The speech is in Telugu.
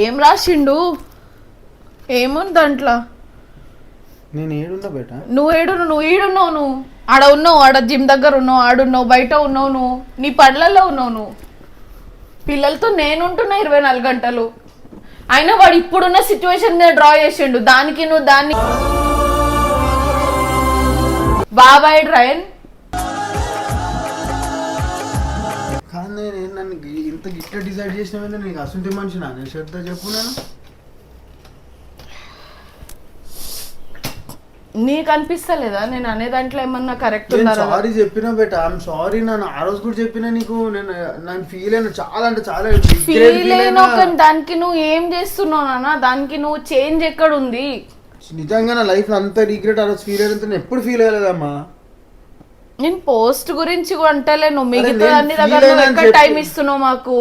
ఏం రాసిండు? ఏముంది దాంట్లో? నేను ఏడున్నా బేట. నువ్వు ఈడున్నావు. నువ్వు ఆడ ఉన్నావు, ఆడ జిమ్ దగ్గర ఉన్నావు, ఆడున్నావు, బయట ఉన్నావు, నువ్వు నీ పళ్ళల్లో ఉన్నావు. నువ్వు పిల్లలతో నేనుంటున్నా 24 గంటలు. అయినా వాడు ఇప్పుడున్న సిచ్యువేషన్ డ్రా చేసిండు. దానికి నువ్వు దాన్ని బాబాయ్ డ్రైన్ కానీ నేను నన్ను ఇంత గిట్ట డిసైడ్ చేసిన నీకు అసంటి మనిషి నా శ్రద్ధ చెప్పు. నీకు అనిపిస్తలేదా నేను అనే దాంట్లో ఏమన్నా కరెక్ట్? సారీ చెప్పినా బేట, ఐఎమ్ సారీ. నన్ను ఆ రోజు కూడా చెప్పినా నీకు. నేను ఫీల్ అయినా చాలా, అంటే చాలా ఫీల్ అయినా. దానికి నువ్వు ఏం చేస్తున్నావు నాన్న? దానికి నువ్వు చేంజ్ ఎక్కడ ఉంది? నిజంగా నా లైఫ్ లో అంత రిగ్రెట్ ఆ రోజు ఫీల్ అయ్యేంత నేను ఎప్పుడు ఫీల్ అయ్యలేదమ్మా. నేను పోస్ట్ గురించి అంటలేను, మిగతా అన్ని దగ్గర ఎక్కడ టైం ఇస్తున్నావు మాకు?